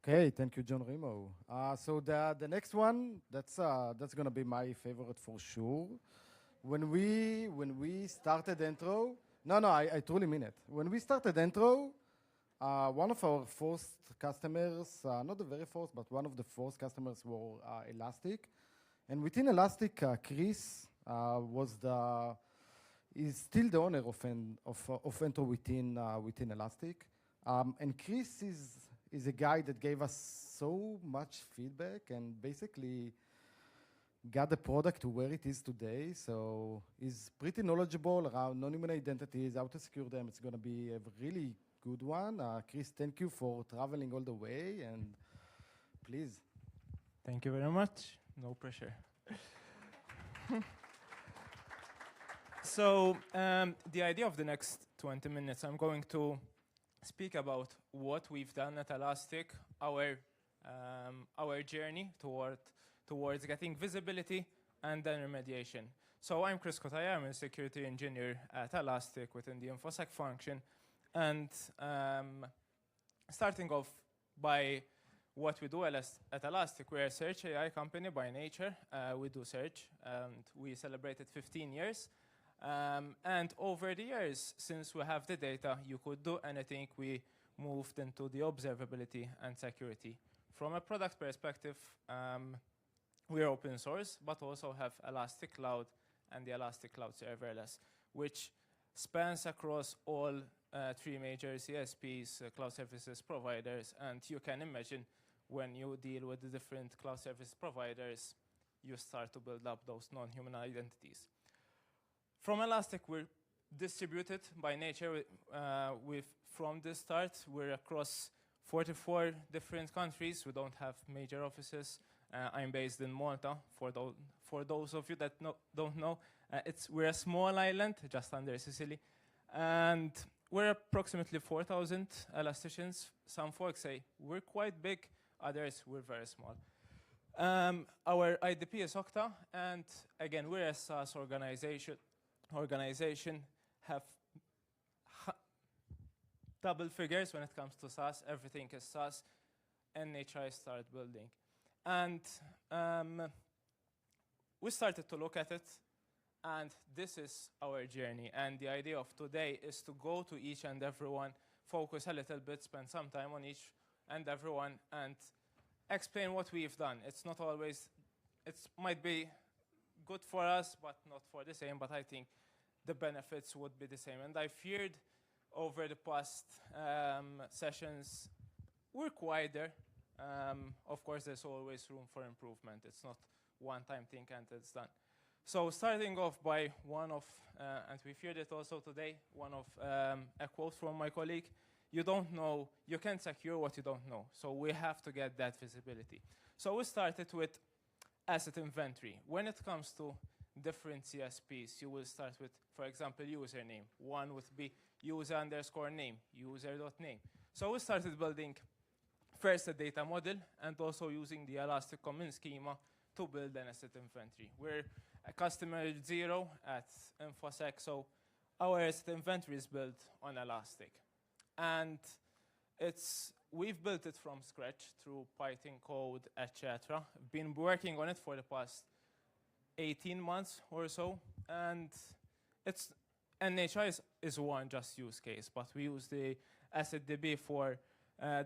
Okay, thank you, John Remo. So the next one, that's gonna be my favorite for sure. When we started Intro, no, I truly mean it. When we started Intro, one of our first customers, not the very first, but one of the first customers were Elastic, and within Elastic, Chris is still the owner of Intro within Elastic, and Chris is a guy that gave us so much feedback and basically got the product to where it is today. So he's pretty knowledgeable around non-human identities, how to secure them. It's going to be a really good one. Chris, thank you for traveling all the way, and please. Thank you very much. No pressure. So the idea of the next 20 minutes, I'm going to speak about what we've done at Elastic, our journey towards getting visibility and then remediation. So I'm Chris Cutajar, I'm a security engineer at Elastic within the Infosec function. And starting off by what we do at Elastic, we're a search AI company by nature. We do search, and we celebrated 15 years. And over the years, since we have the data, you could do anything, we moved into the observability and security. From a product perspective, we're open source, but also have Elastic Cloud and the Elastic Cloud Serverless, which spans across all three major CSPs, cloud services providers. And you can imagine when you deal with the different cloud service providers, you start to build up those non-human identities. From Elastic, we're distributed by nature. From the start, we're across 44 different countries. We don't have major offices. I'm based in Malta. For those of you that don't know, we're a small island just under Sicily. And we're approximately 4,000 elasticians. Some folks say we're quite big, others we're very small. Our IDP is Okta, and again, we're a SaaS organization, have double figures when it comes to SaaS. Everything is SaaS. NHI started building. And we started to look at it, and this is our journey. And the idea of today is to go to each and everyone, focus a little bit, spend some time on each and everyone, and explain what we've done. It's not always, it might be good for us, but not for the same. But I think the benefits would be the same. And I feared over the past sessions, we're quieter. Of course, there's always room for improvement. It's not one-time thing and it's done. So starting off by one of, and we feared it also today, one of a quote from my colleague, you don't know, you can't secure what you don't know. So we have to get that visibility. So we started with asset inventory. When it comes to different CSPs, you will start with, for example, username. One would be user_name, user.name. So we started building first a data model and also using the Elastic Common Schema to build an asset inventory. We're a customer 0 at Infosec, so our asset inventory is built on Elastic. And we've built it from scratch through Python code, etc. Been working on it for the past 18 months or so, and NHI is one just use case, but we use the AssetDB for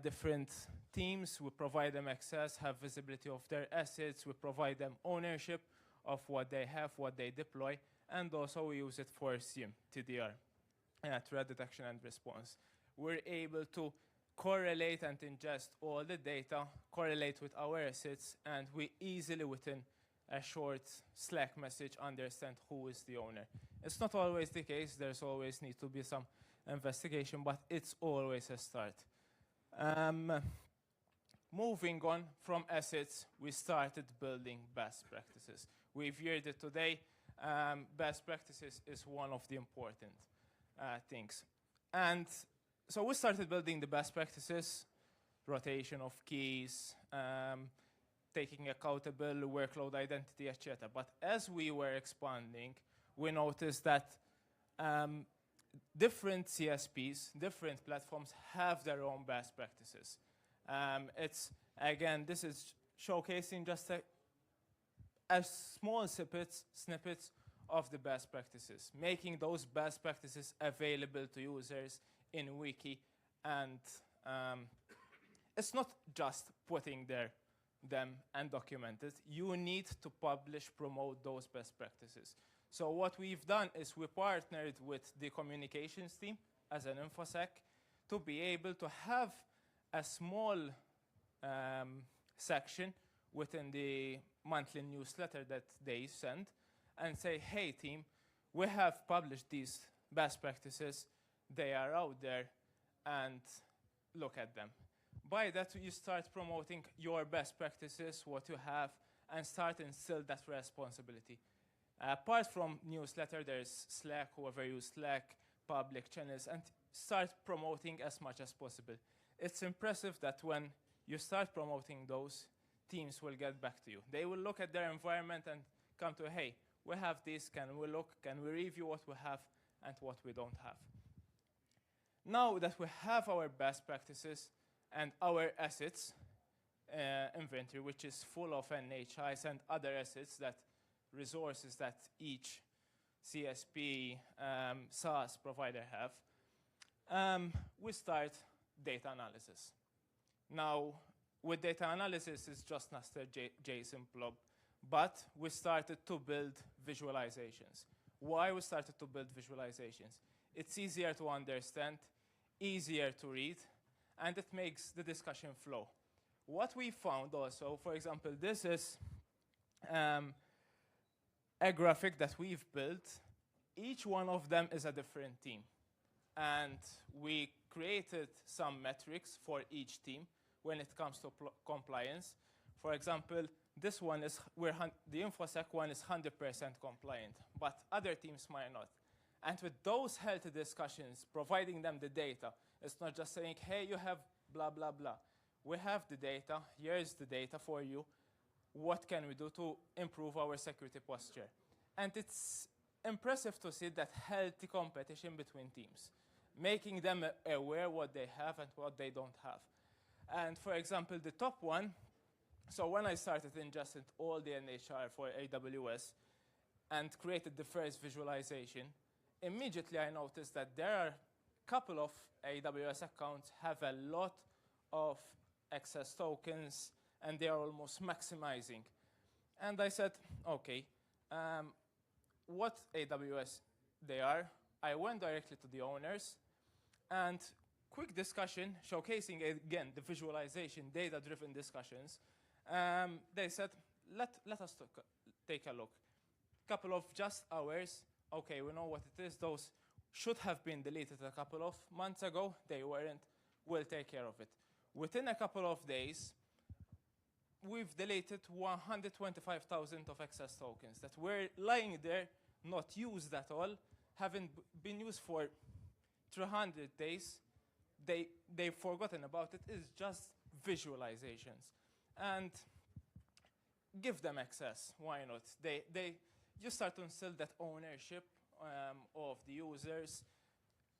different teams. We provide them access, have visibility of their assets. We provide them ownership of what they have, what they deploy, and also we use it for SIEM, TDR, threat detection and response. We're able to correlate and ingest all the data, correlate with our assets, and we easily, within a short Slack message, understand who is the owner. It's not always the case. There's always need to be some investigation, but it's always a start. Moving on from assets, we started building best practices. We've heard it today. Best practices is one of the important things. And so we started building the best practices, rotation of keys, taking accountable workload identity, etc. But as we were expanding, we noticed that different CSPs, different platforms have their own best practices. It's, again, this is showcasing just a small snippets of the best practices, making those best practices available to users in Wiki. And it's not just putting them and document it. You need to publish, promote those best practices. So what we've done is we partnered with the communications team as an Infosec to be able to have a small section within the monthly newsletter that they send and say, hey team, we have published these best practices, they are out there, and look at them. By that, you start promoting your best practices, what you have, and start to instill that responsibility. Apart from newsletter, there's Slack, whoever use Slack, public channels, and start promoting as much as possible. It's impressive that when you start promoting those, teams will get back to you. They will look at their environment and come to, hey, we have this, can we review what we have and what we don't have? Now that we have our best practices and our assets inventory, which is full of NHIs and other assets, that resources that each CSP SaaS provider have, we start data analysis. Now, with data analysis, it's just not a JSON blob, but we started to build visualizations. Why we started to build visualizations? It's easier to understand, easier to read, and it makes the discussion flow. What we found also, for example, this is a graphic that we've built. Each one of them is a different team. And we created some metrics for each team when it comes to compliance. For example, this one is the Infosec one is 100% compliant, but other teams might not. And with those healthy discussions, providing them the data, it's not just saying, hey, you have blah, blah, blah. We have the data. Here's the data for you. What can we do to improve our security posture? And it's impressive to see that healthy competition between teams, making them aware what they have and what they don't have. And for example, the top one, so when I started ingesting all the NHI for AWS and created the first visualization, immediately I noticed that there are a couple of AWS accounts have a lot of access tokens and they are almost maximizing. And I said, okay, what AWS they are? I went directly to the owners and quick discussion showcasing again the visualization, data-driven discussions. They said, let us take a look. Couple of just hours. Okay, we know what it is. Those should have been deleted a couple of months ago. They weren't. We'll take care of it. Within a couple of days, we've deleted 125,000 of access tokens that were lying there, not used at all, haven't been used for 300 days. They've forgotten about it. It's just visualizations. And give them access. Why not? You start to instill that ownership of the users.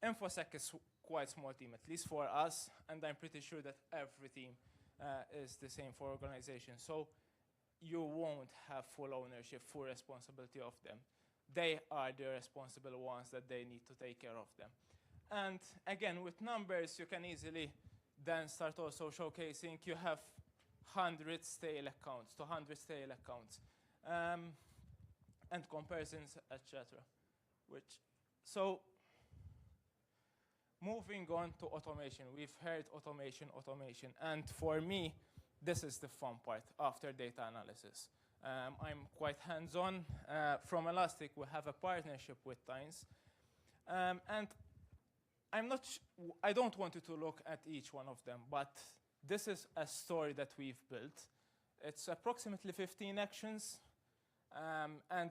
Infosec is quite small team, at least for us, and I'm pretty sure that every team is the same for organizations. So you won't have full ownership, full responsibility of them. They are the responsible ones that they need to take care of them. And again, with numbers, you can easily then start also showcasing you have 100 stale accounts, 200 stale accounts, and comparisons, etc. So moving on to automation, we've heard automation, and for me, this is the fun part after data analysis. I'm quite hands-on. From Elastic, we have a partnership with Tynes, and I don't want you to look at each one of them, but this is a story that we've built. It's approximately 15 actions, and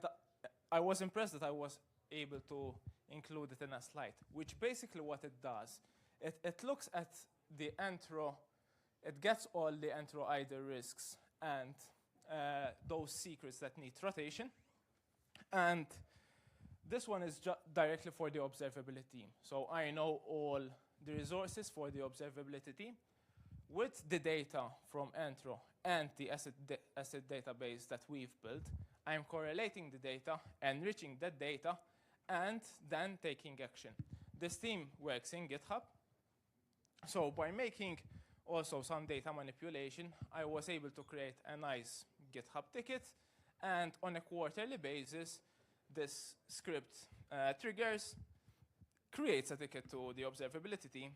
I was impressed that I was able to include it in a slide, which basically what it does, it looks at the intro, it gets all the intro ID risks and those secrets that need rotation, and this one is directly for the observability team. So I know all the resources for the observability team. with the data from Entro and the asset database that we've built, I'm correlating the data, enriching that data, and then taking action. This team works in GitHub. So by making also some data manipulation, I was able to create a nice GitHub ticket. And on a quarterly basis, this script triggers, creates a ticket to the observability team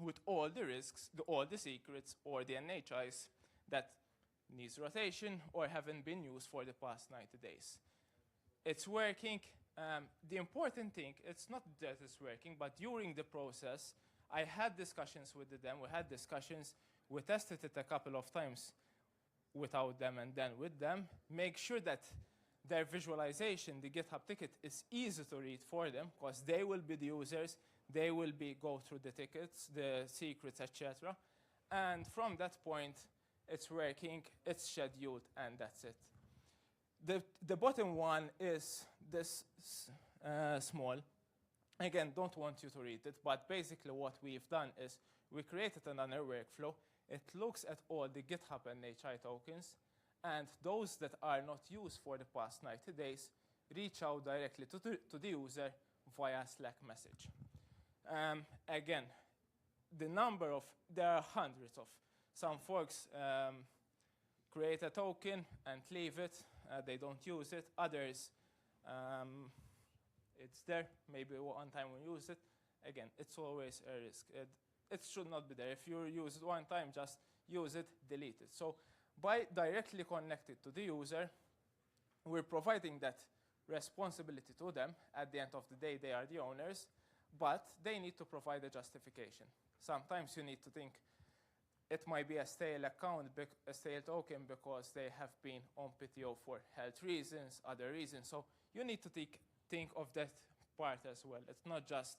with all the risks, all the secrets, or the NHIs that needs rotation or haven't been used for the past 90 days. It's working. The important thing, it's not that it's working, but during the process, I had discussions with them. We had discussions. We tested it a couple of times without them and then with them. Make sure that their visualization, the GitHub ticket, is easy to read for them, because they will be the users. They will go through the tickets, the secrets, etc. And from that point, it's working, it's scheduled, and that's it. The bottom one is this small. Again, don't want you to read it, but basically what we've done is we created another workflow. It looks at all the GitHub NHI tokens, and those that are not used for the past 90 days reach out directly to the user via Slack message. Again, there are hundreds of. Some folks create a token and leave it. They don't use it. Others, it's there. Maybe one time we use it. Again, it's always a risk. It should not be there. If you use it one time, just use it, delete it. So by directly connected to the user, we're providing that responsibility to them. At the end of the day, they are the owners, but they need to provide a justification. Sometimes you need to think it might be a stale account, a stale token, because they have been on PTO for health reasons, other reasons. So you need to think of that part as well. It's not just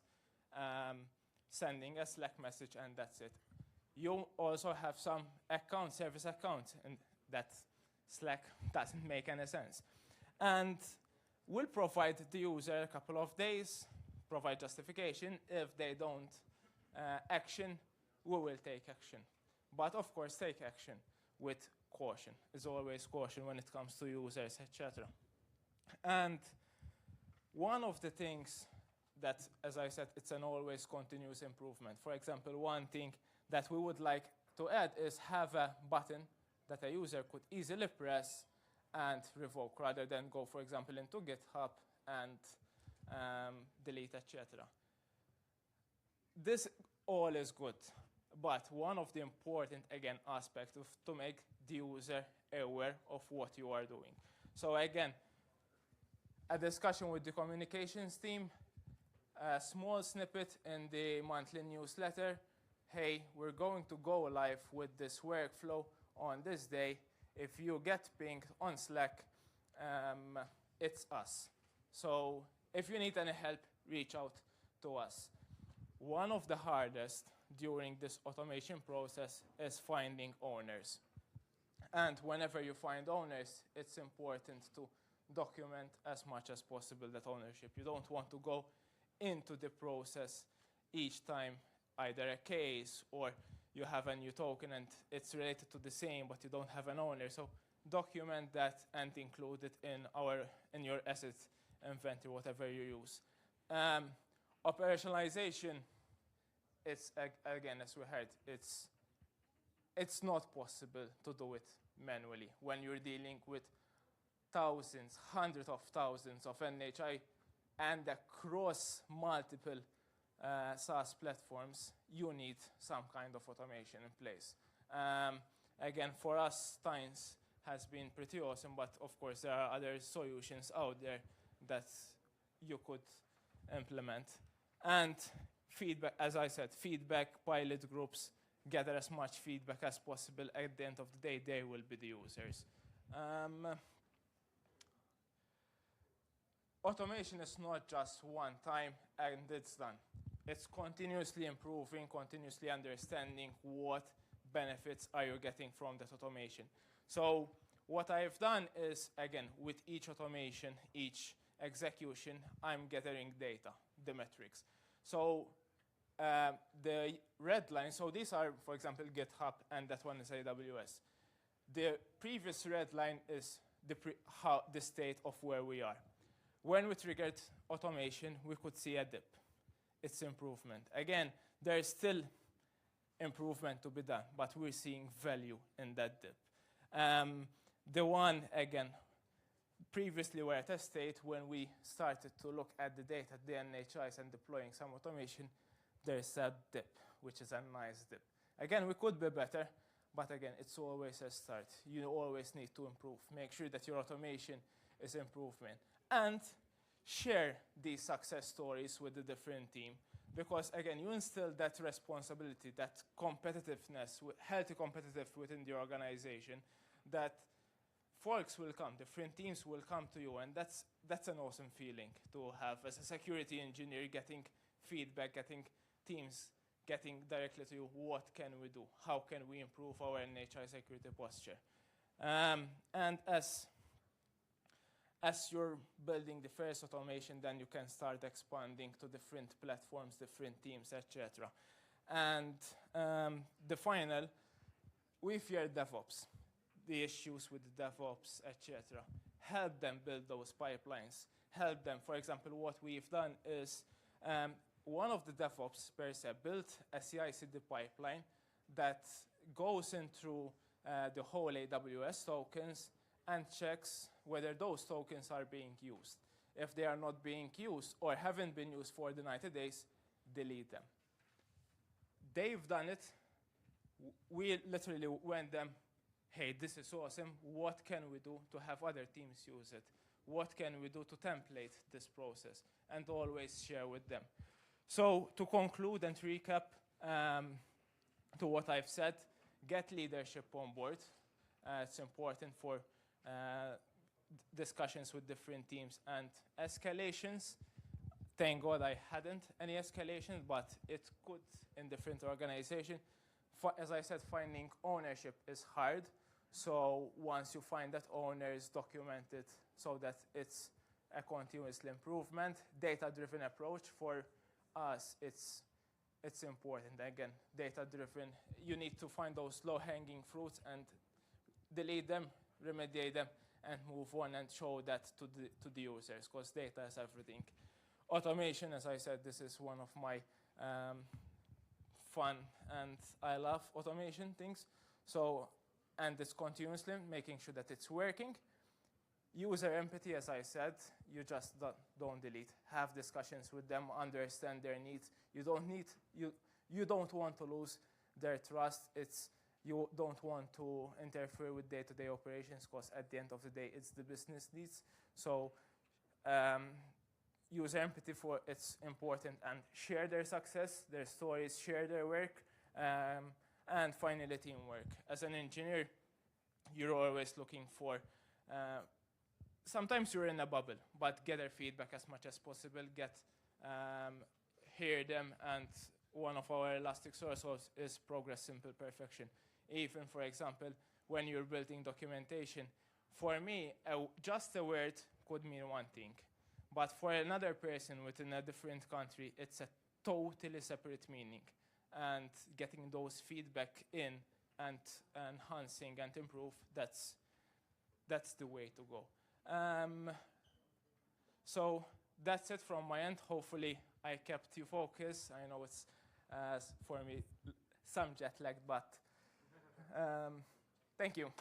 sending a Slack message and that's it. You also have some service accounts, and that Slack doesn't make any sense. And we'll provide the user a couple of days, provide justification. If they don't action, we will take action. But of course, take action with caution. There's always caution when it comes to users, etc. And one of the things that, as I said, it's an always continuous improvement. For example, one thing that we would like to add is have a button that a user could easily press and revoke, rather than go, for example, into GitHub and delete, etc. This all is good. But one of the important, again, aspects to make the user aware of what you are doing. So again, a discussion with the communications team, a small snippet in the monthly newsletter. Hey, we're going to go live with this workflow on this day. If you get pinged on Slack, it's us. So if you need any help, reach out to us. One of the hardest during this automation process is finding owners. And whenever you find owners, it's important to document as much as possible that ownership. You don't want to go into the process each time, either a case or you have a new token and it's related to the same, but you don't have an owner. So document that and include it in your asset inventory, whatever you use. Operationalization, it's again, as we heard, it's not possible to do it manually when you're dealing with thousands, hundreds of thousands of NHI and across multiple SaaS platforms. You need some kind of automation in place. Again, for us, Steins has been pretty awesome, but of course there are other solutions out there that you could implement. And feedback, as I said, feedback, pilot groups, gather as much feedback as possible. At the end of the day, they will be the users. Automation is not just one time and it's done. It's continuously improving, continuously understanding what benefits are you getting from that automation. So what I've done is, again, with each automation, each execution, I'm gathering data, the metrics. So the red line, so these are, for example, GitHub, and that one is AWS. The previous red line is the state of where we are. When we triggered automation, we could see a dip. It's improvement. Again, there is still improvement to be done, but we're seeing value in that dip. The one, again, previously we're at a state when we started to look at the data, the NHIs, and deploying some automation, there's a dip, which is a nice dip. Again, we could be better, but again, it's always a start. You always need to improve. Make sure that your automation is improvement. And share these success stories with the different team. Because again, you instill that responsibility, that competitiveness, healthy competitive within the organization, that folks will come, different teams will come to you, and that's an awesome feeling to have as a security engineer, getting feedback, getting teams getting directly to you, what can we do? How can we improve our NHI security posture? And as you're building the first automation, then you can start expanding to different platforms, different teams, etc. And the final, we fear DevOps, the issues with DevOps, etc. Help them build those pipelines. Help them. For example, what we've done is one of the DevOps per se built a CI/CD pipeline that goes in through the whole AWS tokens and checks whether those tokens are being used. If they are not being used or haven't been used for the 90 days, delete them. They've done it. We literally went them, hey, this is awesome. What can we do to have other teams use it? What can we do to template this process? And always share with them. So to conclude and recap to what I've said, get leadership on board. It's important for discussions with different teams and escalations. Thank God I hadn't any escalations, but it could in different organizations. As I said, finding ownership is hard. So once you find that owner is documented so that it's a continuous improvement, data-driven approach for us, it's important. Again, data-driven, you need to find those low-hanging fruits and delete them, remediate them, and move on and show that to the users, because data is everything. Automation, as I said, this is one of my fun, and I love automation things. So, and it's continuously making sure that it's working. User empathy, as I said, you just don't delete. Have discussions with them, understand their needs. You don't want to lose their trust. You don't want to interfere with day-to-day operations, because at the end of the day, it's the business needs. So user empathy, it's important, and share their success, their stories, share their work, and finally teamwork. As an engineer, you're always looking for, sometimes you're in a bubble, but gather feedback as much as possible, hear them, and one of our elastic sources is progress, simple perfection. Even, for example, when you're building documentation, for me, just a word could mean one thing. But for another person within a different country, it's a totally separate meaning. And getting those feedback in and enhancing and improve, that's the way to go. So that's it from my end. Hopefully I kept you focused. I know it's, for me, some jet lag, but thank you.